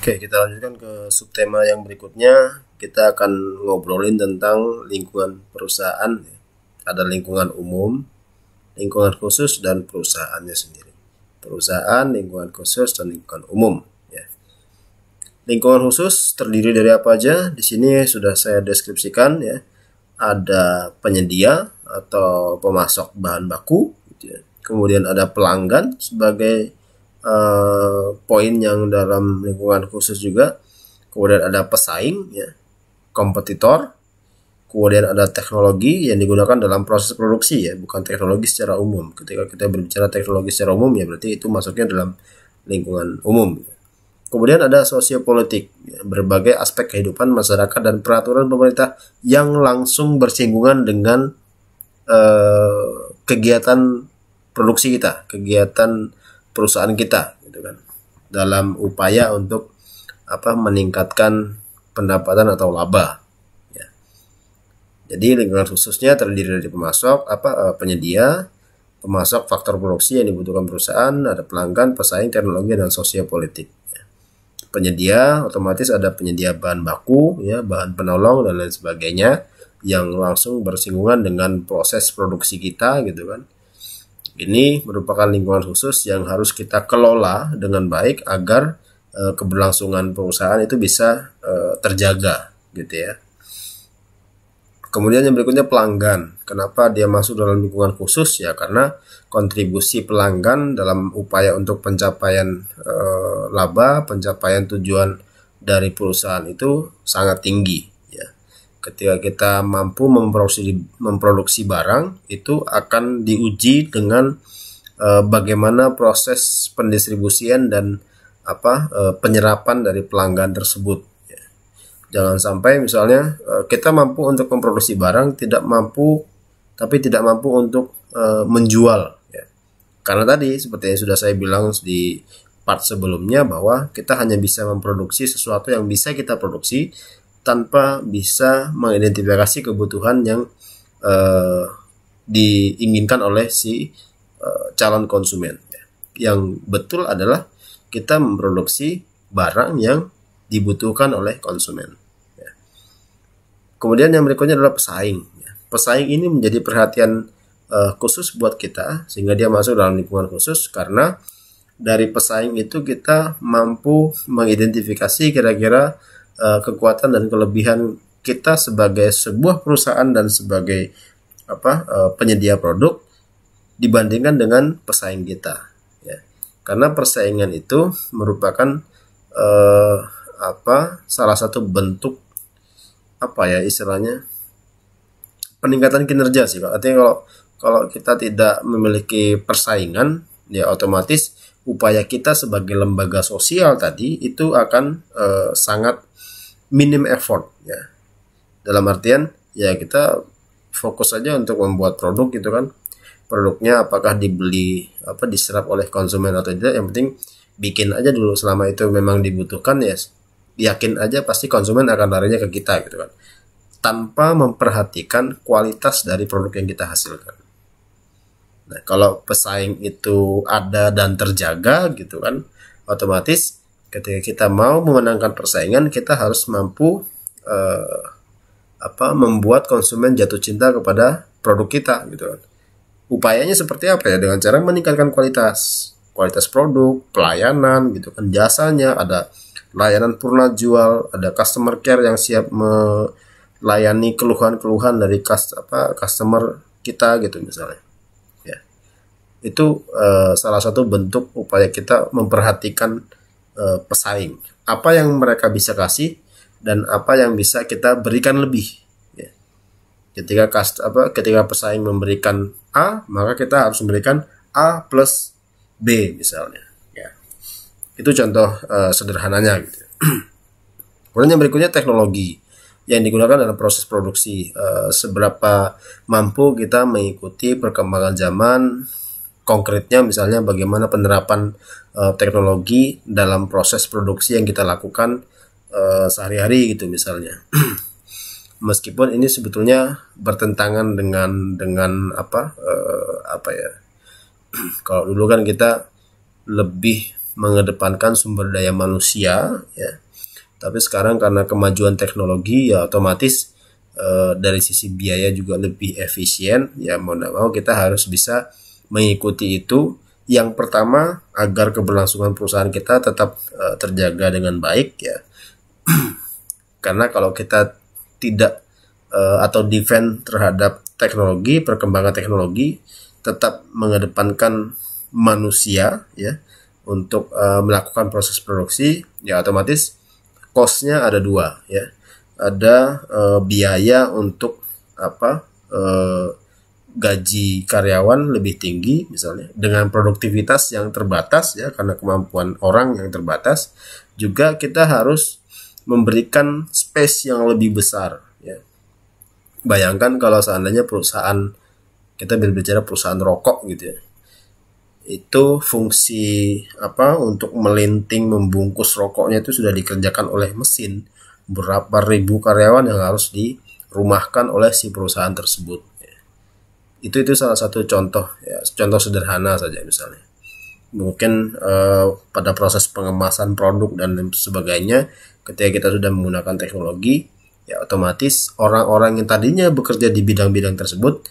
Oke, kita lanjutkan ke subtema yang berikutnya. Kita akan ngobrolin tentang lingkungan perusahaan. Ada lingkungan umum, lingkungan khusus, dan perusahaannya sendiri. Perusahaan, lingkungan khusus, dan lingkungan umum. Ya. Lingkungan khusus terdiri dari apa aja? Di sini sudah saya deskripsikan. Ya. Ada penyedia atau pemasok bahan baku. Gitu ya. Kemudian ada pelanggan sebagai poin yang dalam lingkungan khusus juga. Kemudian ada pesaing, ya, kompetitor. Kemudian ada teknologi yang digunakan dalam proses produksi, ya, bukan teknologi secara umum. Ketika kita berbicara teknologi secara umum, ya berarti itu masuknya dalam lingkungan umum. Kemudian ada sosiopolitik, ya, berbagai aspek kehidupan masyarakat dan peraturan pemerintah yang langsung bersinggungan dengan kegiatan produksi kita, kegiatan perusahaan kita, gitu kan, dalam upaya untuk meningkatkan pendapatan atau laba. Ya. Jadi lingkungan khususnya terdiri dari pemasok, penyedia, pemasok, faktor produksi yang dibutuhkan perusahaan, ada pelanggan, pesaing, teknologi, dan sosiopolitik. Ya. Penyedia otomatis ada penyedia bahan baku, ya, bahan penolong dan lain sebagainya yang langsung bersinggungan dengan proses produksi kita, gitu kan. Ini merupakan lingkungan khusus yang harus kita kelola dengan baik agar keberlangsungan perusahaan itu bisa terjaga, gitu ya. Kemudian yang berikutnya pelanggan. Kenapa dia masuk dalam lingkungan khusus? Ya karena kontribusi pelanggan dalam upaya untuk pencapaian laba, pencapaian tujuan dari perusahaan itu sangat tinggi. Ketika kita mampu memproduksi barang, itu akan diuji dengan bagaimana proses pendistribusian dan penyerapan dari pelanggan tersebut. Ya. Jangan sampai misalnya kita mampu untuk memproduksi barang, tapi tidak mampu untuk menjual. Ya. Karena tadi seperti yang sudah saya bilang di part sebelumnya bahwa kita hanya bisa memproduksi sesuatu yang bisa kita produksi tanpa bisa mengidentifikasi kebutuhan yang diinginkan oleh si calon konsumen. Yang betul adalah kita memproduksi barang yang dibutuhkan oleh konsumen. Kemudian yang berikutnya adalah pesaing. Pesaing ini menjadi perhatian khusus buat kita sehingga dia masuk dalam lingkungan khusus karena dari pesaing itu kita mampu mengidentifikasi kira-kira kekuatan dan kelebihan kita sebagai sebuah perusahaan dan sebagai penyedia produk dibandingkan dengan pesaing kita, ya. Karena persaingan itu merupakan salah satu bentuk istilahnya peningkatan kinerja sih. Artinya kalau kita tidak memiliki persaingan, ya otomatis upaya kita sebagai lembaga sosial tadi itu akan sangat minim effort, ya. Dalam artian ya kita fokus saja untuk membuat produk gitu kan. Produknya apakah diserap oleh konsumen atau tidak, yang penting bikin aja dulu. Selama itu memang dibutuhkan, ya yakin aja pasti konsumen akan larinya ke kita gitu kan. Tanpa memperhatikan kualitas dari produk yang kita hasilkan. Nah, kalau pesaing itu ada dan terjaga gitu kan, otomatis ketika kita mau memenangkan persaingan, kita harus mampu membuat konsumen jatuh cinta kepada produk kita, gitu kan. Upayanya seperti apa ya? Dengan cara meningkatkan kualitas produk, pelayanan, gitu kan, jasanya, ada layanan purna jual, ada customer care yang siap melayani keluhan-keluhan dari customer kita, gitu misalnya. Ya, itu salah satu bentuk upaya kita memperhatikan pesaing, apa yang mereka bisa kasih dan apa yang bisa kita berikan lebih, ya. Ketika pesaing memberikan A, maka kita harus memberikan A plus B misalnya, ya. Itu contoh sederhananya gitu. Kemudian yang berikutnya teknologi yang digunakan dalam proses produksi, seberapa mampu kita mengikuti perkembangan zaman. Konkretnya misalnya bagaimana penerapan teknologi dalam proses produksi yang kita lakukan sehari-hari gitu misalnya. Meskipun ini sebetulnya bertentangan dengan kalau dulu kan kita lebih mengedepankan sumber daya manusia ya. Tapi sekarang karena kemajuan teknologi ya otomatis dari sisi biaya juga lebih efisien ya, mau tidak mau kita harus bisa mengikuti itu. Yang pertama agar keberlangsungan perusahaan kita tetap terjaga dengan baik ya, karena kalau kita tidak atau defend terhadap teknologi, perkembangan teknologi, tetap mengedepankan manusia ya untuk melakukan proses produksi ya, otomatis cost-nya ada dua ya. Ada biaya untuk gaji karyawan lebih tinggi misalnya dengan produktivitas yang terbatas ya, karena kemampuan orang yang terbatas. Juga kita harus memberikan space yang lebih besar ya. Bayangkan kalau seandainya perusahaan, kita berbicara perusahaan rokok gitu ya, itu fungsi untuk melinting, membungkus rokoknya itu sudah dikerjakan oleh mesin. Berapa ribu karyawan yang harus dirumahkan oleh si perusahaan tersebut. Itu salah satu contoh ya, contoh sederhana saja misalnya. Mungkin pada proses pengemasan produk dan sebagainya, ketika kita sudah menggunakan teknologi ya, otomatis orang-orang yang tadinya bekerja di bidang-bidang tersebut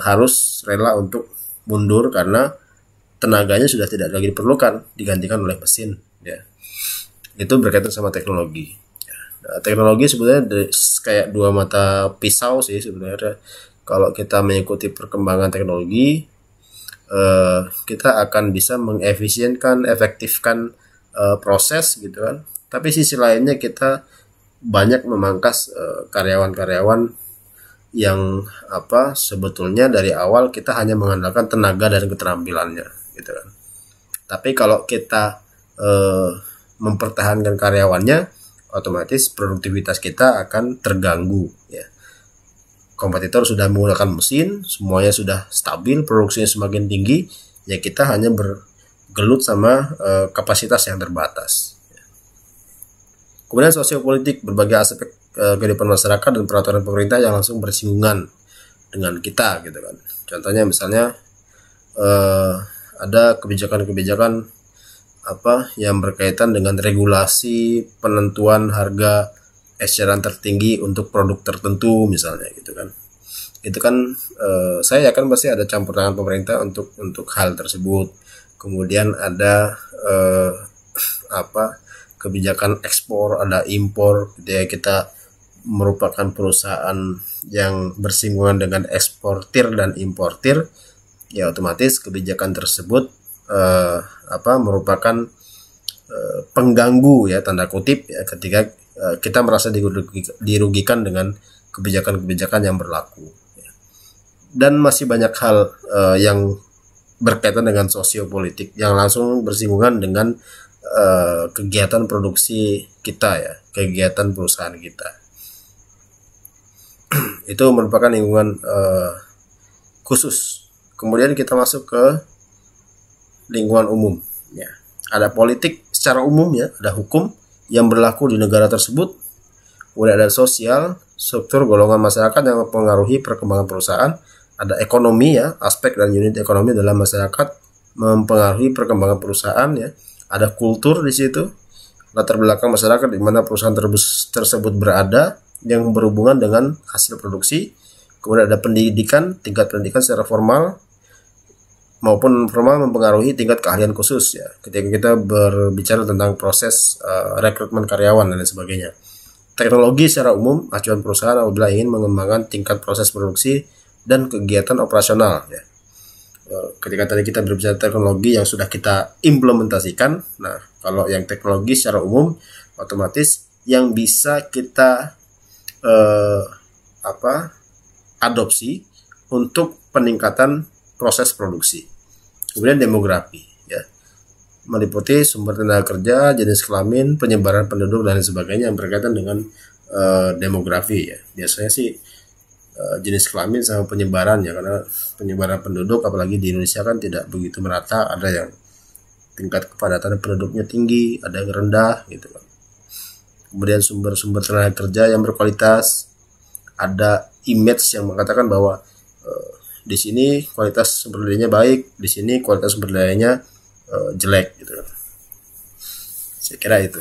harus rela untuk mundur karena tenaganya sudah tidak lagi diperlukan, digantikan oleh mesin ya. Itu berkaitan sama teknologi. Nah, teknologi sebenarnya kayak dua mata pisau sih sebenarnya. Kalau kita mengikuti perkembangan teknologi, kita akan bisa mengefisienkan, efektifkan proses gitu kan. Tapi sisi lainnya kita banyak memangkas karyawan-karyawan yang sebetulnya dari awal kita hanya mengandalkan tenaga dan keterampilannya gitu kan. Tapi kalau kita mempertahankan karyawannya, otomatis produktivitas kita akan terganggu ya. Kompetitor sudah menggunakan mesin, semuanya sudah stabil, produksinya semakin tinggi, ya kita hanya bergelut sama kapasitas yang terbatas. Kemudian sosiopolitik, berbagai aspek kehidupan masyarakat dan peraturan pemerintah yang langsung bersinggungan dengan kita gitu kan. Contohnya misalnya ada kebijakan-kebijakan yang berkaitan dengan regulasi penentuan harga eceran tertinggi untuk produk tertentu misalnya gitu kan. Itu kan saya yakin pasti ada campur tangan pemerintah untuk hal tersebut. Kemudian ada kebijakan ekspor, ada impor gitu ya. Kita merupakan perusahaan yang bersinggungan dengan eksportir dan importir ya, otomatis kebijakan tersebut merupakan pengganggu ya, tanda kutip ya, ketika kita merasa dirugikan dengan kebijakan-kebijakan yang berlaku ya. Dan masih banyak hal yang berkaitan dengan sosiopolitik yang langsung bersinggungan dengan kegiatan produksi kita ya, kegiatan perusahaan kita. Itu merupakan lingkungan khusus. Kemudian kita masuk ke lingkungan umum ya. Ada politik secara umum ya, ada hukum yang berlaku di negara tersebut. Kemudian ada sosial, struktur golongan masyarakat yang mempengaruhi perkembangan perusahaan. Ada ekonomi ya, aspek dan unit ekonomi dalam masyarakat mempengaruhi perkembangan perusahaan ya. Ada kultur di situ, latar belakang masyarakat di mana perusahaan tersebut berada yang berhubungan dengan hasil produksi. Kemudian ada pendidikan, tingkat pendidikan secara formal maupun formal mempengaruhi tingkat keahlian khusus ya, ketika kita berbicara tentang proses rekrutmen karyawan dan lain sebagainya. Teknologi secara umum, acuan perusahaan apabila ingin mengembangkan tingkat proses produksi dan kegiatan operasional ya. Ketika tadi kita berbicara teknologi yang sudah kita implementasikan, nah kalau yang teknologi secara umum otomatis yang bisa kita adopsi untuk peningkatan proses produksi. Kemudian demografi ya, meliputi sumber tenaga kerja, jenis kelamin, penyebaran penduduk dan sebagainya yang berkaitan dengan demografi ya. Biasanya sih jenis kelamin sama penyebaran ya, karena penyebaran penduduk apalagi di Indonesia kan tidak begitu merata, ada yang tingkat kepadatan penduduknya tinggi, ada yang rendah gitu kan. Kemudian sumber-sumber tenaga kerja yang berkualitas, ada image yang mengatakan bahwa di sini kualitas sumber dayanya baik, di sini kualitas sumber dayanya jelek gitu. Saya kira itu.